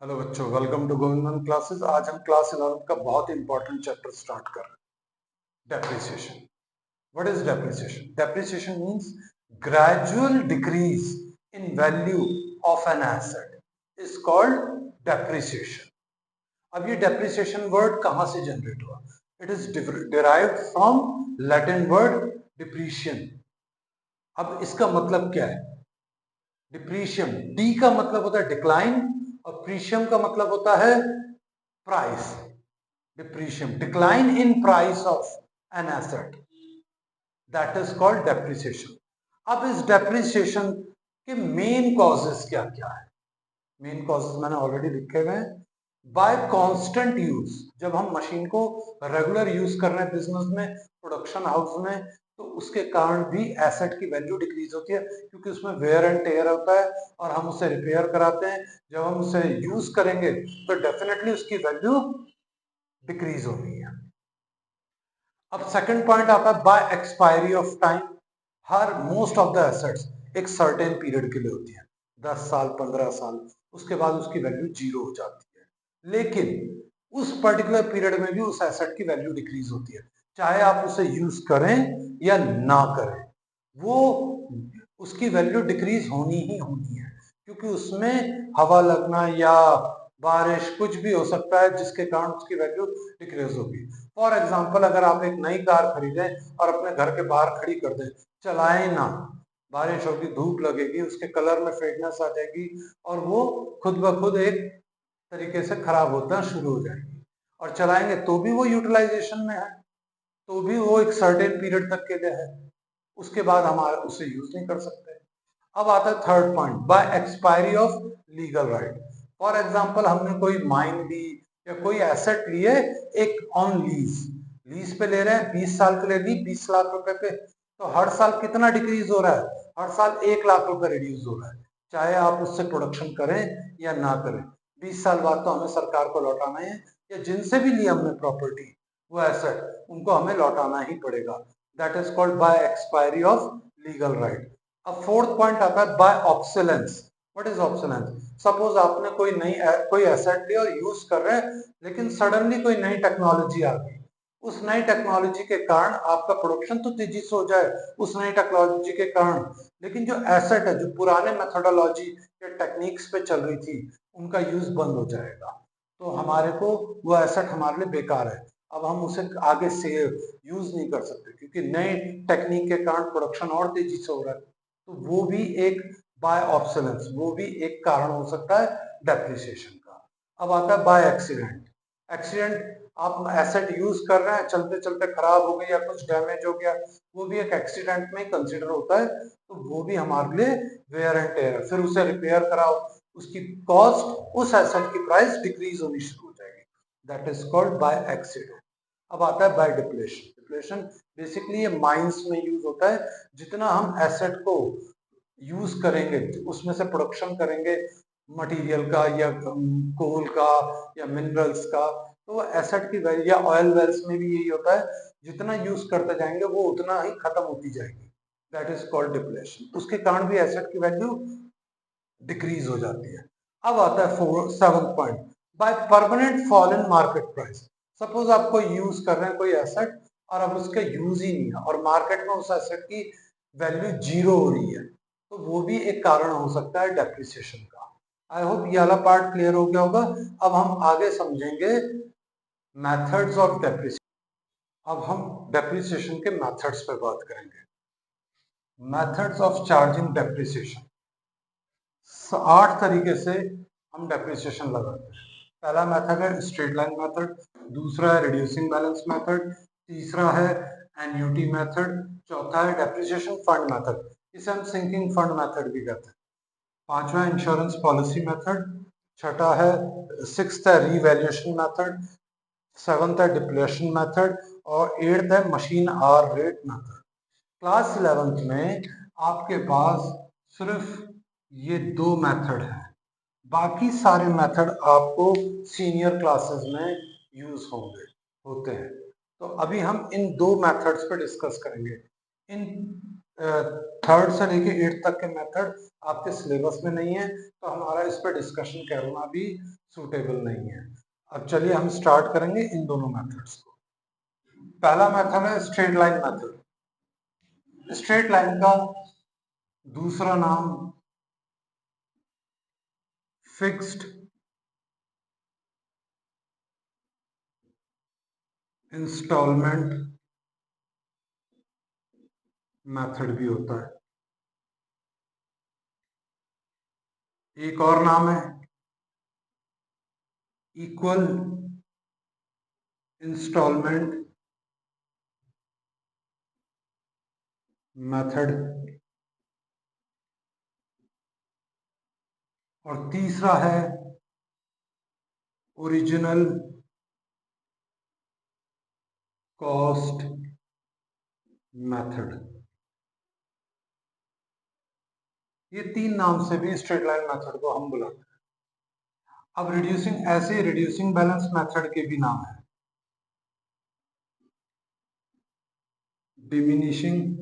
Hello बच्चों, welcome to Govindan classes. आज हम क्लास 11 का बहुत इंपॉर्टेंट चैप्टर स्टार्ट कर रहे हैं, depreciation. What is depreciation? Depreciation means gradual decrease in value of an asset is called depreciation. अब ये डेप्रिसिएशन वर्ड कहां से जनरेट हुआ? It is derived from Latin word depretium. अब इसका मतलब क्या है? डिप्रीशियम, डी का मतलब होता है डिक्लाइन और प्रीशियम का मतलब होता है price. Depretium, decline in price of an asset, that is called depreciation. अब इस डेप्रिसिएशन के मेन कॉजेस क्या क्या है? मेन कॉजेस मैंने ऑलरेडी लिखे हुए हैं। बाय कांस्टेंट यूज, जब हम मशीन को रेगुलर यूज कर रहे हैं बिजनेस में, प्रोडक्शन हाउस में, तो उसके कारण भी एसेट की वैल्यू डिक्रीज होती है, क्योंकि उसमें वेयर एंड टेयर होता है और हम उसे रिपेयर कराते हैं। जब हम उसे यूज करेंगे तो डेफिनेटली उसकी वैल्यू डिक्रीज होनी है। अब सेकंड पॉइंट आता है बाय एक्सपायरी ऑफ टाइम। हर मोस्ट ऑफ द एसेट्स एक सर्टेन पीरियड के लिए होती है, 10 साल 15 साल, उसके बाद उसकी वैल्यू जीरो हो जाती है। लेकिन उस पर्टिकुलर पीरियड में भी उस एसेट की वैल्यू डिक्रीज होती है, चाहे आप उसे यूज करें या ना करें, वो उसकी वैल्यू डिक्रीज होनी ही होनी है, क्योंकि उसमें हवा लगना या बारिश कुछ भी हो सकता है जिसके कारण उसकी वैल्यू डिक्रीज होगी। फॉर एग्जाम्पल, अगर आप एक नई कार खरीदें और अपने घर के बाहर खड़ी कर दें, चलाएं ना, बारिश होगी, धूप लगेगी, उसके कलर में फेडनेस आ जाएगी और वो खुद ब खुद एक तरीके से खराब होना शुरू हो जाएगी। और चलाएंगे तो भी वो यूटिलाइजेशन में है, तो भी वो एक सर्टेन पीरियड तक के लिए है, उसके बाद हम उसे यूज नहीं कर सकते। अब आता है third point, by expiry of legal right. For example, हमने कोई माइन ली या कोई एसेट लिए एक ऑन लीज, लीज पे ले रहे हैं, 20 साल के लिए ली, 20 लाख रुपए पे, तो हर साल कितना डिक्रीज हो रहा है? हर साल 1 लाख रुपए रिड्यूस हो रहा है, चाहे आप उससे प्रोडक्शन करें या ना करें। 20 साल बाद तो हमें सरकार को लौटाना है, या जिनसे भी लिया हमने प्रॉपर्टी, वो एसेट, उनको हमें लौटाना ही पड़ेगा। That is called by expiry of legal right. अब फोर्थ पॉइंट आता है by obsolescence. What is obsolescence? Suppose आपने कोई एसेट लिया और यूज कर रहे हैं, लेकिन सडनली कोई नई टेक्नोलॉजी आ गई, उस नई टेक्नोलॉजी के कारण आपका प्रोडक्शन तो तेजी से हो जाए उस नई टेक्नोलॉजी के कारण, लेकिन जो एसेट है, जो पुराने मेथोडोलॉजी या टेक्निक्स पे चल रही थी, उनका यूज बंद हो जाएगा, तो हमारे को वो एसेट हमारे लिए बेकार है। अब हम उसे आगे से यूज नहीं कर सकते, क्योंकि नए टेक्निक के कारण प्रोडक्शन और तेजी से हो रहा है, तो वो भी एक बाय ऑब्सोलेंस, वो भी एक कारण हो सकता है डेप्रिसिएशन का। अब आता है बाय एक्सीडेंट। एक्सीडेंट, आप एसेट यूज कर रहे हैं, चलते चलते खराब हो गई या कुछ डैमेज हो गया, वो भी एक एक्सीडेंट में कंसिडर होता है, तो वो भी हमारे लिए वेयर एंड टेयर है। फिर उसे रिपेयर कराओ, उसकी कॉस्ट, उस एसेट की प्राइस डिक्रीज होनी शुरू हो जाएगी, that is called by accident. अब आता है बाय डिप्लेशन। डिप्लेशन बेसिकली ये माइंस में यूज होता है, जितना हम एसेट को यूज करेंगे, उसमें से प्रोडक्शन करेंगे मटेरियल का या कोल का या मिनरल्स का, तो वो एसेट की वैल्यू, या ऑयल वेल्स में भी यही होता है, जितना यूज करते जाएंगे वो उतना ही खत्म होती जाएगी, दैट इज कॉल्ड डिप्लेशन। उसके कारण भी एसेट की वैल्यू डिक्रीज हो जाती है। अब आता है seventh point, by permanent fall in market price. Suppose आप कोई यूज कर रहे हैं कोई एसेट और अब उसका यूज ही नहीं है और मार्केट में उस एसेट की वैल्यू जीरो हो रही है, तो वो भी एक कारण हो सकता है डेप्रिसिएशन का। आई होप ये वाला पार्ट क्लियर हो गया होगा। अब हम आगे समझेंगे मेथड्स ऑफ डेप्रिसिएशन। अब हम डेप्रिसिएशन के मेथड्स पे बात करेंगे। मेथड्स ऑफ चार्जिंग डेप्रिसिएशन, 8 तरीके से हम डेप्रिसिएशन लगाते हैं। पहला मेथड है स्ट्रेट लाइन मेथड, दूसरा है रिड्यूसिंग बैलेंस मेथड, तीसरा है एन्युटी मेथड, चौथा है डेप्रिसिएशन फंड मेथड, इसे हम सिंकिंग फंड मेथड भी कहते हैं, पांचवा इंश्योरेंस पॉलिसी मेथड, छठा है, सिक्स्थ है रीवैल्यूएशन मेथड, सेवंथ है डिप्लेशन मेथड और एट्थ है machine hour rate method. Class 11th में आपके पास सिर्फ ये 2 मेथड हैं, बाकी सारे मेथड आपको सीनियर क्लासेस में यूज होते हैं। तो अभी हम इन 2 मेथड्स पे डिस्कस करेंगे। इन थर्ड से लेके 8th तक के मेथड आपके सिलेबस में नहीं है, तो हमारा इस पर डिस्कशन करना भी सूटेबल नहीं है। अब चलिए हम स्टार्ट करेंगे इन दोनों मेथड्स को। पहला मेथड है straight line method. Straight line का दूसरा नाम फिक्स्ड इंस्टॉलमेंट मेथड भी होता है। एक और नाम है इक्वल इंस्टॉलमेंट मेथड, और तीसरा है ओरिजिनल कॉस्ट मेथड। ये तीन नाम से भी स्ट्रेट लाइन मेथड को हम बुलाते हैं। अब रिड्यूसिंग, ऐसे रिड्यूसिंग बैलेंस मेथड के भी नाम है डिमिनिशिंग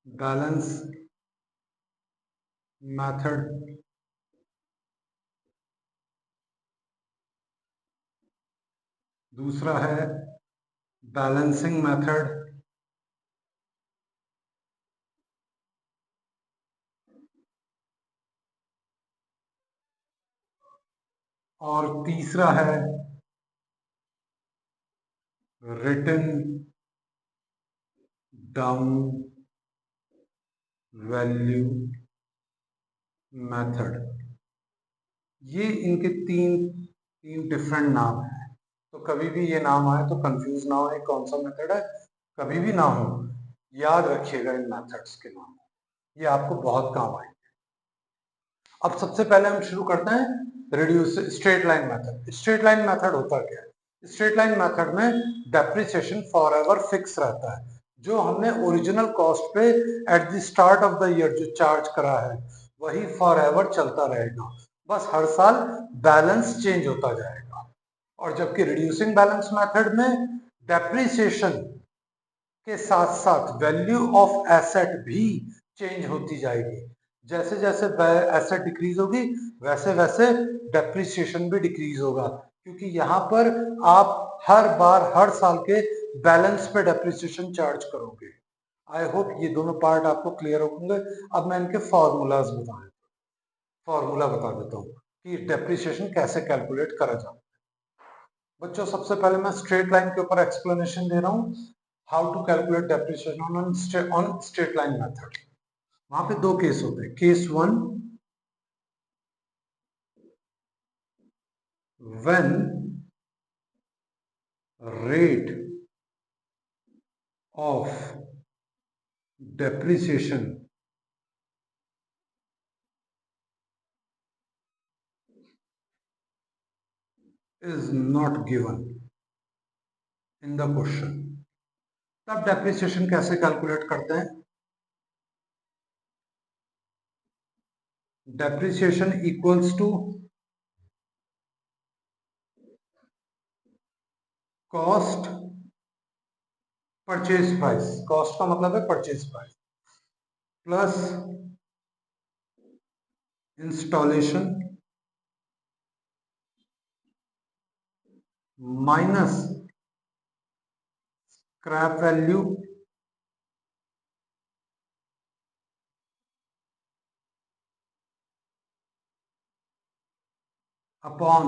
बैलेंस मेथड, दूसरा है बैलेंसिंग मेथड, और तीसरा है रिटन डाउन वैल्यू मेथड। ये इनके तीन डिफरेंट नाम हैं, तो कभी भी ये नाम आए तो कंफ्यूज ना हो कौन सा मेथड है, कभी भी ना हो, याद रखिएगा इन मेथड्स के नाम, ये आपको बहुत काम आएंगे। अब सबसे पहले हम शुरू करते हैं reduce straight line method. Straight line method होता क्या है? स्ट्रेट लाइन मेथड में डेप्रिसिएशन फॉर एवर फिक्स रहता है। जो हमने ओरिजिनल कॉस्ट पे at the start of the year जो चार्ज करा है वही फॉर एवर चलता रहेगा, बस हर साल बैलेंस चेंज होता जाएगा। और जबकि रिड्यूसिंग बैलेंस मेथड में डेप्रिसिएशन के साथ साथ वैल्यू ऑफ एसेट भी चेंज होती जाएगी। जैसे जैसे एसेट डिक्रीज होगी वैसे वैसे डेप्रिसिएशन भी डिक्रीज होगा, क्योंकि यहाँ पर आप हर बार हर साल के बैलेंस पे डेप्रिसिएशन चार्ज करोगे। आई होप ये दोनों पार्ट आपको क्लियर होंगे। अब मैं इनके फॉर्मूला बता देता हूँ कि डेप्रिसिएशन कैसे कैलकुलेट करा जाता है। बच्चों सबसे पहले मैं स्ट्रेट लाइन के ऊपर एक्सप्लेनेशन दे रहा हूँ, how to calculate depreciation on straight line method. वहां पे दो केस होते हैं। Case one, when rate of depreciation is not given in the question। तब डेप्रिसिएशन कैसे कैलकुलेट करते हैं? Depreciation equals to cost purchase price, cost का मतलब है purchase price, plus installation minus scrap value upon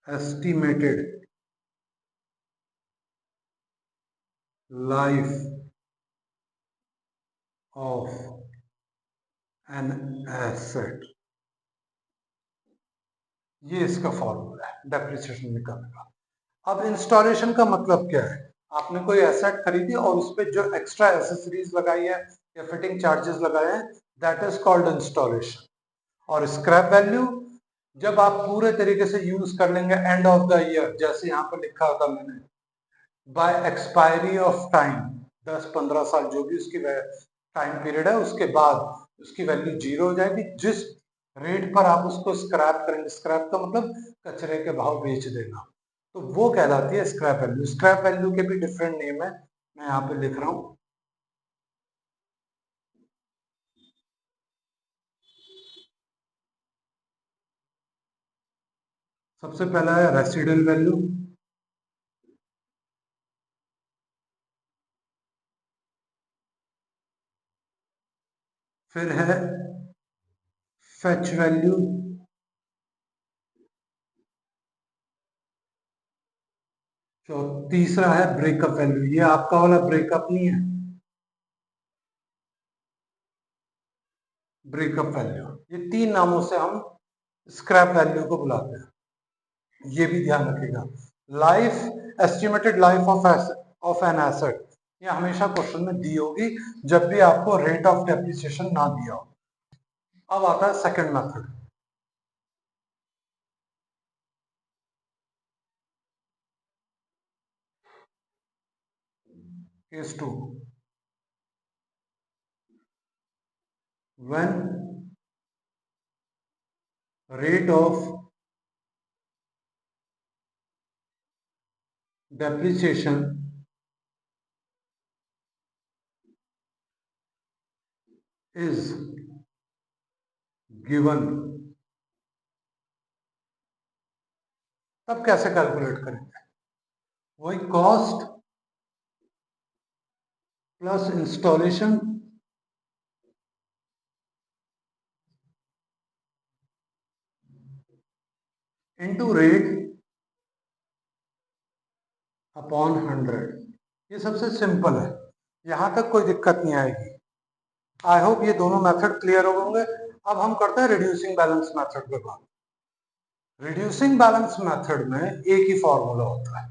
estimated life of an asset। ये इसका formula है डेप्रिसिएशन निकालने का। अब इंस्टॉलेशन का मतलब क्या है? आपने कोई एसेट खरीदी और उस पर जो एक्स्ट्रा एसेसरीज लगाई है या फिटिंग चार्जेस लगाए हैं, दैट इज कॉल्ड इंस्टॉलेशन। और स्क्रैप वैल्यू जब आप पूरे तरीके से यूज कर लेंगे एंड ऑफ द ईयर, जैसे यहाँ पर लिखा होता मैंने बाय एक्सपायरी ऑफ टाइम, 10-15 साल जो भी उसकी टाइम पीरियड है उसके बाद उसकी वैल्यू जीरो हो जाएगी। जिस रेट पर आप उसको स्क्रैप करेंगे, स्क्रैप का मतलब कचरे के भाव बेच देना, तो वो कहलाती है स्क्रैप वैल्यू। स्क्रैप वैल्यू के भी डिफरेंट नेम है, मैं यहाँ पे लिख रहा हूं। सबसे पहला है रेसिडुअल वैल्यू, फिर है फेच वैल्यू, तो तीसरा है ब्रेकअप वैल्यू। ये आपका वाला ब्रेकअप नहीं है, ब्रेकअप वैल्यू। ये तीन नामों से हम स्क्रैप वैल्यू को बुलाते हैं, ये भी ध्यान रखिएगा। Life, estimated life of an asset, ये हमेशा क्वेश्चन में दी होगी जब भी आपको रेट ऑफ डेप्रिसिएशन ना दिया हो। अब आता है second method, case two, when rate of depreciation is given, तब कैसे कैलकुलेट करेंगे? वही cost plus installation into rate upon 100। ये सबसे सिंपल है, यहां तक कोई दिक्कत नहीं आएगी। आई होप ये दोनों मेथड क्लियर हो होंगे। अब हम करते हैं रिड्यूसिंग बैलेंस मेथड पे बात। रिड्यूसिंग बैलेंस मेथड में एक ही फॉर्मूला होता है,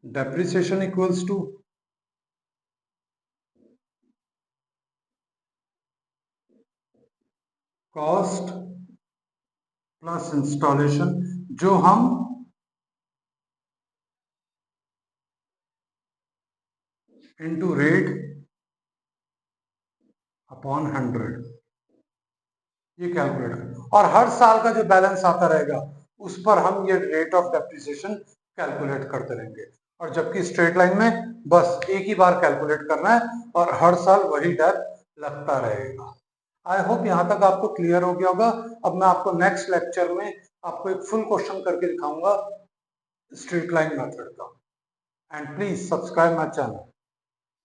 depreciation equals to cost plus installation, जो हम इनटू रेट अपॉन 100, ये कैलकुलेट करें। और हर साल का जो बैलेंस आता रहेगा उस पर हम ये रेट ऑफ डेप्रिसिएशन कैलकुलेट करते रहेंगे। और जबकि स्ट्रेट लाइन में बस एक ही बार कैलकुलेट करना है और हर साल वही डेप लगता रहेगा। आई होप यहाँ तक आपको क्लियर हो गया होगा। अब मैं आपको नेक्स्ट लेक्चर में आपको एक फुल क्वेश्चन करके दिखाऊंगा स्ट्रेट लाइन मेथड का। And please subscribe my channel.